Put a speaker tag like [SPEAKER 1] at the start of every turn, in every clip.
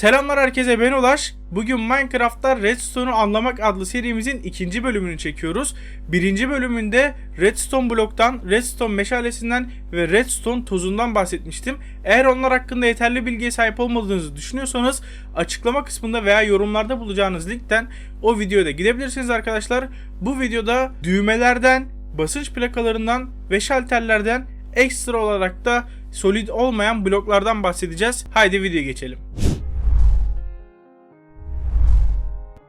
[SPEAKER 1] Selamlar herkese, ben Ulaş. Bugün Minecraft'ta Redstone'u anlamak adlı serimizin ikinci bölümünü çekiyoruz. Birinci bölümünde Redstone bloktan, Redstone meşalesinden ve Redstone tozundan bahsetmiştim. Eğer onlar hakkında yeterli bilgiye sahip olmadığınızı düşünüyorsanız açıklama kısmında veya yorumlarda bulacağınız linkten o videoya da gidebilirsiniz arkadaşlar. Bu videoda düğmelerden, basınç plakalarından ve şalterlerden ekstra olarak da solid olmayan bloklardan bahsedeceğiz. Haydi videoya geçelim.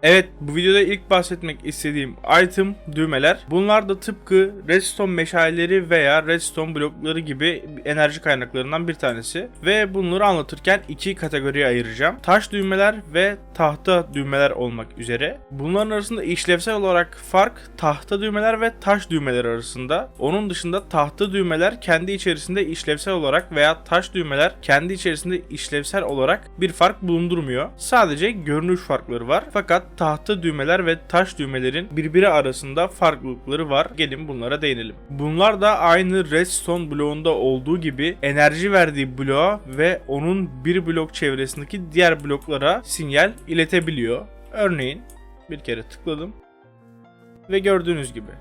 [SPEAKER 1] Evet, bu videoda ilk bahsetmek istediğim item düğmeler. Bunlar da tıpkı redstone meşaleleri veya redstone blokları gibi enerji kaynaklarından bir tanesi. Ve bunları anlatırken iki kategoriye ayıracağım. Taş düğmeler ve tahta düğmeler olmak üzere. Bunların arasında işlevsel olarak fark tahta düğmeler ve taş düğmeler arasında. Onun dışında tahta düğmeler kendi içerisinde işlevsel olarak veya taş düğmeler kendi içerisinde işlevsel olarak bir fark bulundurmuyor. Sadece görünüş farkları var. Fakat tahta düğmeler ve taş düğmelerin birbiri arasında farklılıkları var. Gelin bunlara değinelim. Bunlar da aynı redstone bloğunda olduğu gibi enerji verdiği bloğa ve onun bir blok çevresindeki diğer bloklara sinyal iletebiliyor. Örneğin bir kere tıkladım ve gördüğünüz gibi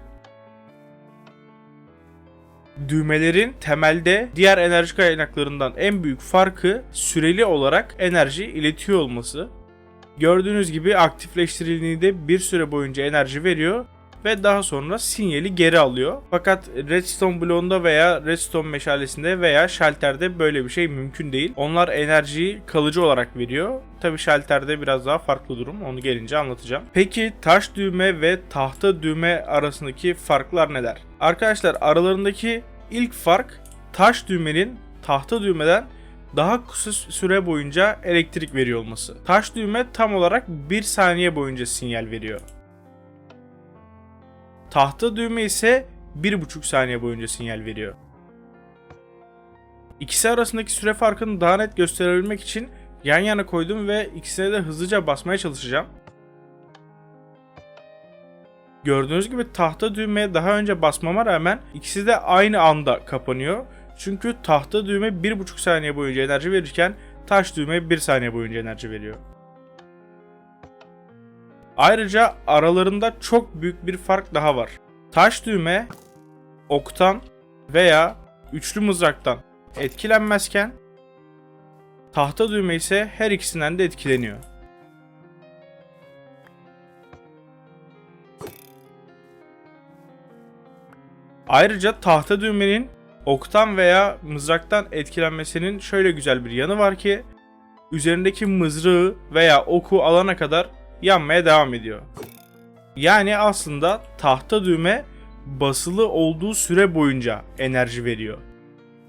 [SPEAKER 1] düğmelerin temelde diğer enerji kaynaklarından en büyük farkı süreli olarak enerji iletiyor olması. Gördüğünüz gibi aktifleştirildiğinde bir süre boyunca enerji veriyor ve daha sonra sinyali geri alıyor. Fakat redstone bloğunda veya redstone meşalesinde veya şalterde böyle bir şey mümkün değil. Onlar enerjiyi kalıcı olarak veriyor. Tabi şalterde biraz daha farklı durum. Onu gelince anlatacağım. Peki taş düğme ve tahta düğme arasındaki farklar neler? Arkadaşlar, aralarındaki ilk fark taş düğmenin tahta düğmeden daha kısa süre boyunca elektrik veriyor olması. Taş düğme tam olarak 1 saniye boyunca sinyal veriyor. Tahta düğme ise 1,5 saniye boyunca sinyal veriyor. İkisi arasındaki süre farkını daha net gösterebilmek için yan yana koydum ve ikisine de hızlıca basmaya çalışacağım. Gördüğünüz gibi tahta düğmeye daha önce basmama rağmen ikisi de aynı anda kapanıyor. Çünkü tahta düğme 1,5 saniye boyunca enerji verirken taş düğme 1 saniye boyunca enerji veriyor. Ayrıca aralarında çok büyük bir fark daha var. Taş düğme oktan veya üçlü mızraktan etkilenmezken tahta düğme ise her ikisinden de etkileniyor. Ayrıca tahta düğmenin oktan veya mızraktan etkilenmesinin şöyle güzel bir yanı var ki üzerindeki mızrağı veya oku alana kadar yanmaya devam ediyor. Yani aslında tahta düğme basılı olduğu süre boyunca enerji veriyor.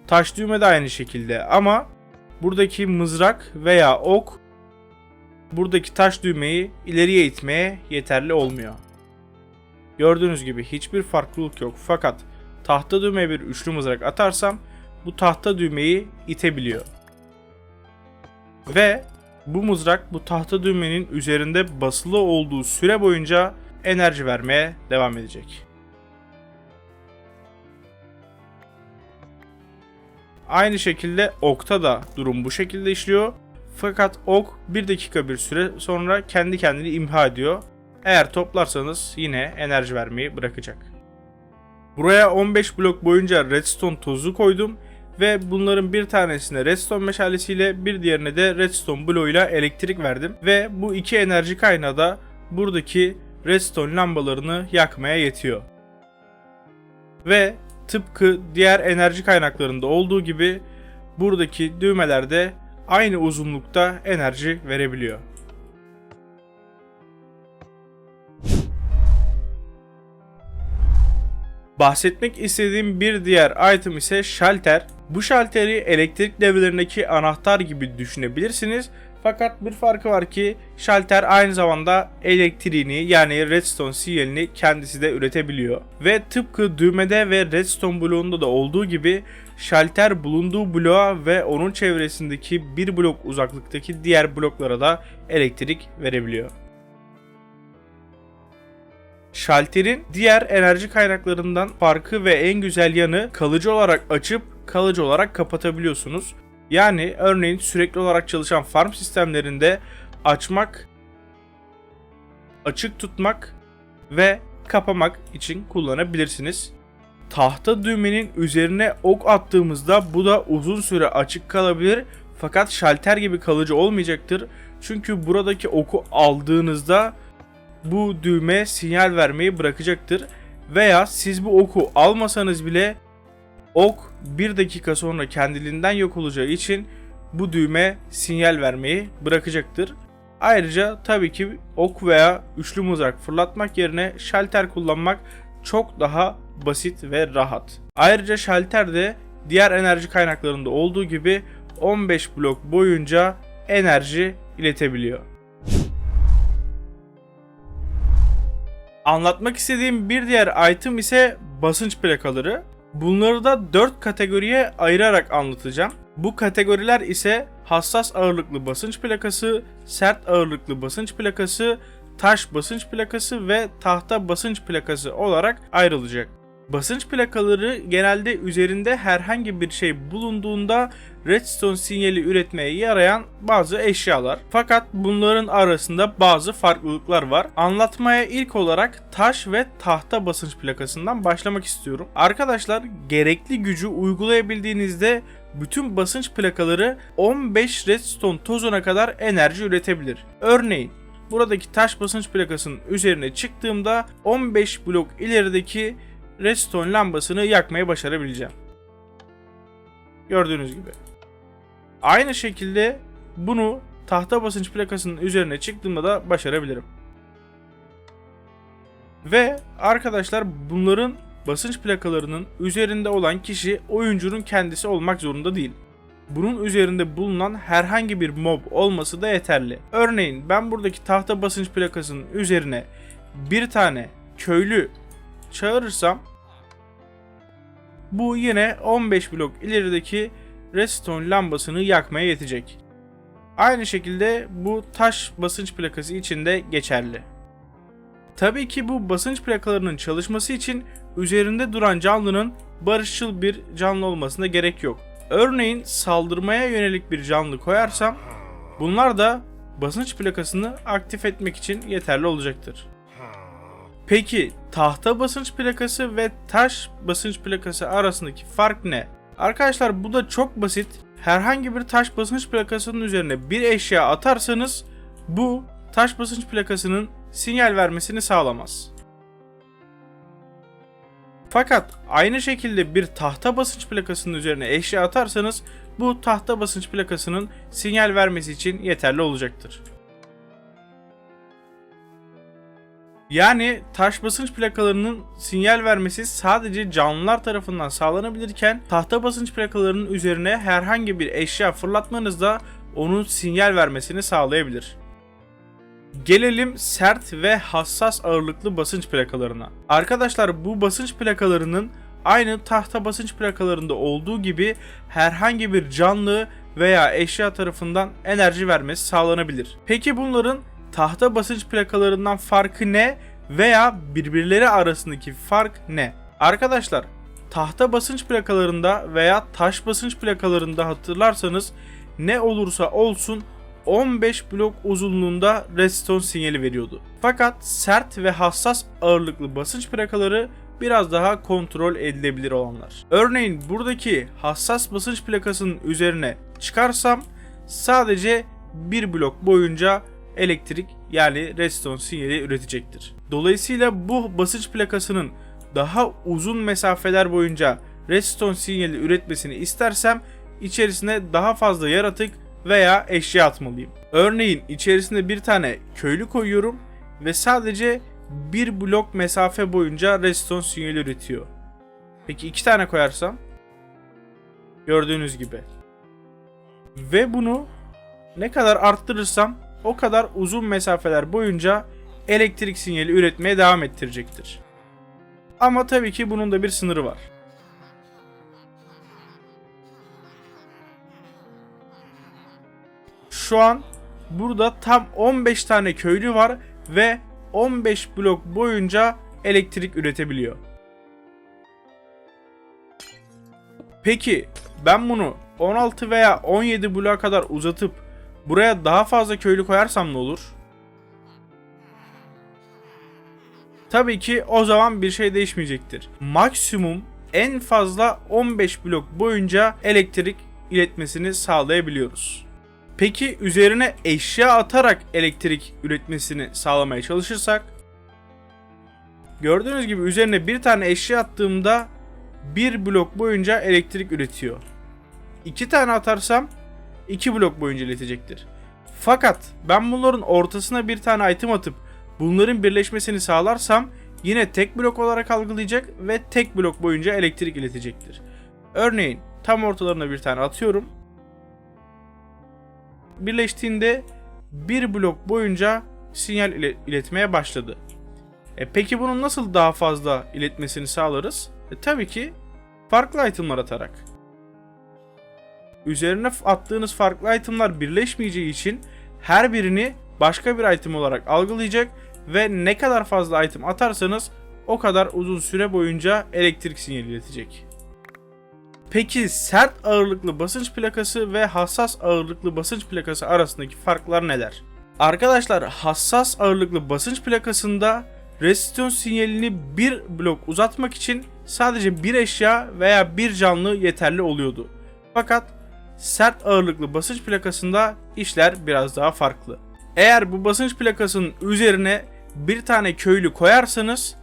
[SPEAKER 1] Taş düğme de aynı şekilde ama buradaki mızrak veya ok buradaki taş düğmeyi ileriye itmeye yeterli olmuyor. Gördüğünüz gibi hiçbir farklılık yok, fakat tahta düğmeye bir üçlü mızrak atarsam bu tahta düğmeyi itebiliyor. Ve bu mızrak bu tahta düğmenin üzerinde basılı olduğu süre boyunca enerji vermeye devam edecek. Aynı şekilde okta da durum bu şekilde işliyor. Fakat ok 1 dakika bir süre sonra kendi kendini imha ediyor. Eğer toplarsanız yine enerji vermeyi bırakacak. Buraya 15 blok boyunca redstone tozu koydum ve bunların bir tanesine redstone meşalesiyle bir diğerine de redstone bloğuyla elektrik verdim ve bu iki enerji kaynağı da buradaki redstone lambalarını yakmaya yetiyor. Ve tıpkı diğer enerji kaynaklarında olduğu gibi buradaki düğmeler de aynı uzunlukta enerji verebiliyor. Bahsetmek istediğim bir diğer item ise şalter. Bu şalteri elektrik devrelerindeki anahtar gibi düşünebilirsiniz. Fakat bir farkı var ki şalter aynı zamanda elektriğini, yani redstone sinyalini kendisi de üretebiliyor. Ve tıpkı düğmede ve redstone bloğunda da olduğu gibi şalter bulunduğu bloğa ve onun çevresindeki bir blok uzaklıktaki diğer bloklara da elektrik verebiliyor. Şalterin diğer enerji kaynaklarından farkı ve en güzel yanı kalıcı olarak açıp kalıcı olarak kapatabiliyorsunuz. Yani örneğin sürekli olarak çalışan farm sistemlerinde açmak, açık tutmak ve kapamak için kullanabilirsiniz. Tahta düğmenin üzerine ok attığımızda bu da uzun süre açık kalabilir fakat şalter gibi kalıcı olmayacaktır. Çünkü buradaki oku aldığınızda bu düğme sinyal vermeyi bırakacaktır. Veya siz bu oku almasanız bile ok 1 dakika sonra kendiliğinden yok olacağı için bu düğme sinyal vermeyi bırakacaktır. Ayrıca tabii ki ok veya üçlü mızrak fırlatmak yerine şalter kullanmak çok daha basit ve rahat. Ayrıca şalter de diğer enerji kaynaklarında olduğu gibi 15 blok boyunca enerji iletebiliyor. Anlatmak istediğim bir diğer item ise basınç plakaları. Bunları da 4 kategoriye ayırarak anlatacağım. Bu kategoriler ise hassas ağırlıklı basınç plakası, sert ağırlıklı basınç plakası, taş basınç plakası ve tahta basınç plakası olarak ayrılacak. Basınç plakaları genelde üzerinde herhangi bir şey bulunduğunda redstone sinyali üretmeye yarayan bazı eşyalar. Fakat bunların arasında bazı farklılıklar var. Anlatmaya ilk olarak taş ve tahta basınç plakasından başlamak istiyorum. Arkadaşlar, gerekli gücü uygulayabildiğinizde bütün basınç plakaları 15 redstone tozuna kadar enerji üretebilir. Örneğin buradaki taş basınç plakasının üzerine çıktığımda 15 blok ilerideki redstone lambasını yakmayı başarabileceğim. Gördüğünüz gibi. Aynı şekilde bunu tahta basınç plakasının üzerine çıktığımda da başarabilirim. Ve arkadaşlar, bunların basınç plakalarının üzerinde olan kişi oyuncunun kendisi olmak zorunda değil. Bunun üzerinde bulunan herhangi bir mob olması da yeterli. Örneğin ben buradaki tahta basınç plakasının üzerine bir tane köylü çağırırsam bu yine 15 blok ilerideki redstone lambasını yakmaya yetecek. Aynı şekilde bu taş basınç plakası için de geçerli. Tabii ki bu basınç plakalarının çalışması için üzerinde duran canlının barışçıl bir canlı olmasına gerek yok. Örneğin saldırmaya yönelik bir canlı koyarsam bunlar da basınç plakasını aktif etmek için yeterli olacaktır. Peki tahta basınç plakası ve taş basınç plakası arasındaki fark ne? Arkadaşlar, bu da çok basit. Herhangi bir taş basınç plakasının üzerine bir eşya atarsanız bu taş basınç plakasının sinyal vermesini sağlamaz. Fakat aynı şekilde bir tahta basınç plakasının üzerine eşya atarsanız bu tahta basınç plakasının sinyal vermesi için yeterli olacaktır. Yani taş basınç plakalarının sinyal vermesi sadece canlılar tarafından sağlanabilirken tahta basınç plakalarının üzerine herhangi bir eşya fırlatmanız da onun sinyal vermesini sağlayabilir. Gelelim sert ve hassas ağırlıklı basınç plakalarına. Arkadaşlar, bu basınç plakalarının aynı tahta basınç plakalarında olduğu gibi herhangi bir canlı veya eşya tarafından enerji vermesi sağlanabilir. Peki bunların tahta basınç plakalarından farkı ne veya birbirleri arasındaki fark ne? Arkadaşlar, tahta basınç plakalarında veya taş basınç plakalarında hatırlarsanız ne olursa olsun 15 blok uzunluğunda redstone sinyali veriyordu. Fakat sert ve hassas ağırlıklı basınç plakaları biraz daha kontrol edilebilir olanlar. Örneğin buradaki hassas basınç plakasının üzerine çıkarsam sadece bir blok boyunca elektrik yani redstone sinyali üretecektir. Dolayısıyla bu basınç plakasının daha uzun mesafeler boyunca redstone sinyali üretmesini istersem içerisine daha fazla yaratık veya eşya atmalıyım. Örneğin içerisine bir tane köylü koyuyorum ve sadece bir blok mesafe boyunca redstone sinyali üretiyor. Peki 2 tane koyarsam? Gördüğünüz gibi. Ve bunu ne kadar arttırırsam o kadar uzun mesafeler boyunca elektrik sinyali üretmeye devam ettirecektir. Ama tabii ki bunun da bir sınırı var. Şu an burada tam 15 tane köylü var ve 15 blok boyunca elektrik üretebiliyor. Peki ben bunu 16 veya 17 bloğa kadar uzatıp buraya daha fazla köylü koyarsam ne olur? Tabii ki o zaman bir şey değişmeyecektir. Maksimum en fazla 15 blok boyunca elektrik iletmesini sağlayabiliyoruz. Peki üzerine eşya atarak elektrik üretmesini sağlamaya çalışırsak? Gördüğünüz gibi üzerine bir tane eşya attığımda bir blok boyunca elektrik üretiyor. 2 tane atarsam 2 blok boyunca iletecektir. Fakat ben bunların ortasına bir tane item atıp bunların birleşmesini sağlarsam yine tek blok olarak algılayacak ve tek blok boyunca elektrik iletecektir. Örneğin tam ortalarına bir tane atıyorum. Birleştiğinde bir blok boyunca sinyal iletmeye başladı. Peki bunun nasıl daha fazla iletmesini sağlarız? Tabii ki farklı itemlar atarak. Üzerine attığınız farklı itemlar birleşmeyeceği için her birini başka bir item olarak algılayacak ve ne kadar fazla item atarsanız o kadar uzun süre boyunca elektrik sinyali iletecek. Peki sert ağırlıklı basınç plakası ve hassas ağırlıklı basınç plakası arasındaki farklar neler? Arkadaşlar, hassas ağırlıklı basınç plakasında resiston sinyalini bir blok uzatmak için sadece bir eşya veya bir canlı yeterli oluyordu. Fakat sert ağırlıklı basınç plakasında işler biraz daha farklı. Eğer bu basınç plakasının üzerine bir tane köylü koyarsanız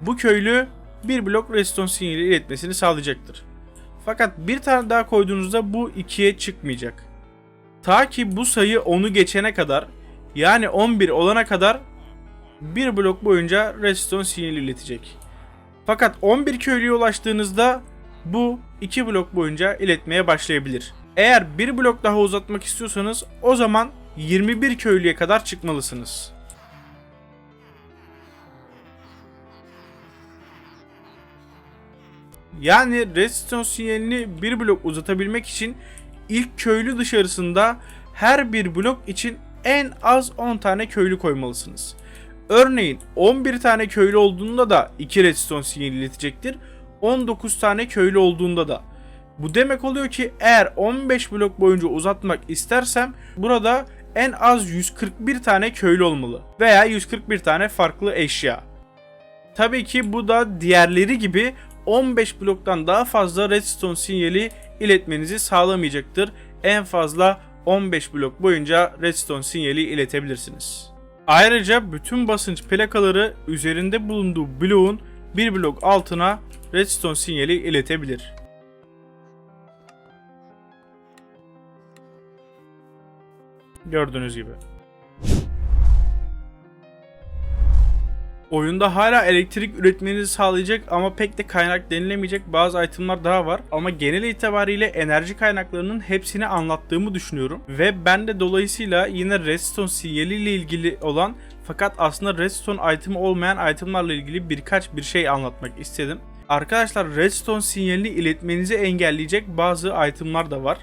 [SPEAKER 1] bu köylü bir blok resiston sinyali iletmesini sağlayacaktır. Fakat bir tane daha koyduğunuzda bu 2'ye çıkmayacak. Ta ki bu sayı 10'u geçene kadar, yani 11 olana kadar bir blok boyunca resiston sinyali iletecek. Fakat 11 köylüye ulaştığınızda bu 2 blok boyunca iletmeye başlayabilir. Eğer bir blok daha uzatmak istiyorsanız o zaman 21 köylüye kadar çıkmalısınız. Yani resiston sinyalini bir blok uzatabilmek için ilk köylü dışarısında her bir blok için en az 10 tane köylü koymalısınız. Örneğin 11 tane köylü olduğunda da 2 resiston sinyali iletecektir. 19 tane köylü olduğunda da. Bu demek oluyor ki eğer 15 blok boyunca uzatmak istersem burada en az 141 tane köylü olmalı. Veya 141 tane farklı eşya. Tabii ki bu da diğerleri gibi 15 bloktan daha fazla redstone sinyali iletmenizi sağlamayacaktır. En fazla 15 blok boyunca redstone sinyali iletebilirsiniz. Ayrıca bütün basınç plakaları üzerinde bulunduğu bloğun bir blok altına redstone sinyali iletebilir. Gördüğünüz gibi. Oyunda hala elektrik üretmenizi sağlayacak ama pek de kaynak denilemeyecek bazı itemler daha var. Ama genel itibariyle enerji kaynaklarının hepsini anlattığımı düşünüyorum. Ve ben de dolayısıyla yine redstone sinyali ile ilgili olan fakat aslında redstone item olmayan itemlarla ilgili bir şey anlatmak istedim. Arkadaşlar, redstone sinyalini iletmenizi engelleyecek bazı itemlar da var.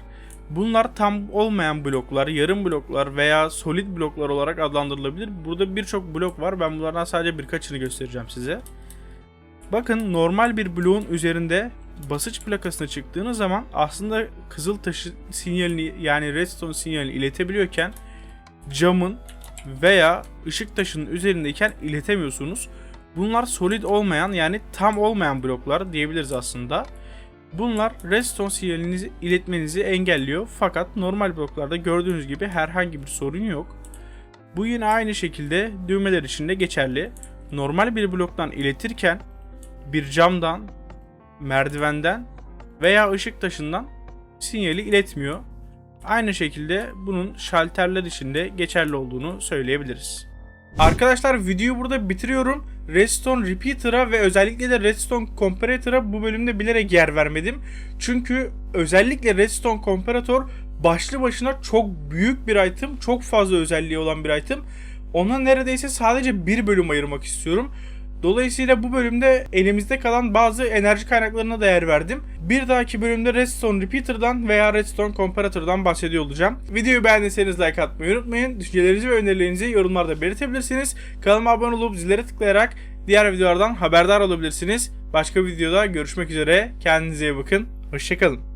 [SPEAKER 1] Bunlar tam olmayan bloklar, yarım bloklar veya solid bloklar olarak adlandırılabilir. Burada birçok blok var. Ben bunlardan sadece birkaçını göstereceğim size. Bakın, normal bir bloğun üzerinde basınç plakasına çıktığınız zaman aslında kızıl taşı sinyalini, yani redstone sinyalini iletebiliyorken camın veya ışık taşının üzerindeyken iletemiyorsunuz. Bunlar solid olmayan, yani tam olmayan bloklar diyebiliriz aslında. Bunlar redstone sinyalinizi iletmenizi engelliyor fakat normal bloklarda gördüğünüz gibi herhangi bir sorun yok. Bu yine aynı şekilde düğmeler için de geçerli. Normal bir bloktan iletirken bir camdan, merdivenden veya ışık taşından sinyali iletmiyor. Aynı şekilde bunun şalterler için de geçerli olduğunu söyleyebiliriz. Arkadaşlar, videoyu burada bitiriyorum. Redstone Repeater'a ve özellikle de Redstone Comparator'a bu bölümde bilerek yer vermedim. Çünkü özellikle Redstone Comparator başlı başına çok büyük bir item, çok fazla özelliği olan bir item. Ona neredeyse sadece bir bölüm ayırmak istiyorum. Dolayısıyla bu bölümde elimizde kalan bazı enerji kaynaklarına da yer verdim. Bir dahaki bölümde Redstone Repeater'dan veya Redstone Comparator'dan bahsediyor olacağım. Videoyu beğendiyseniz like atmayı unutmayın. Düşüncelerinizi ve önerilerinizi yorumlarda belirtebilirsiniz. Kanalıma abone olup zillere tıklayarak diğer videolardan haberdar olabilirsiniz. Başka videoda görüşmek üzere. Kendinize iyi bakın. Hoşçakalın.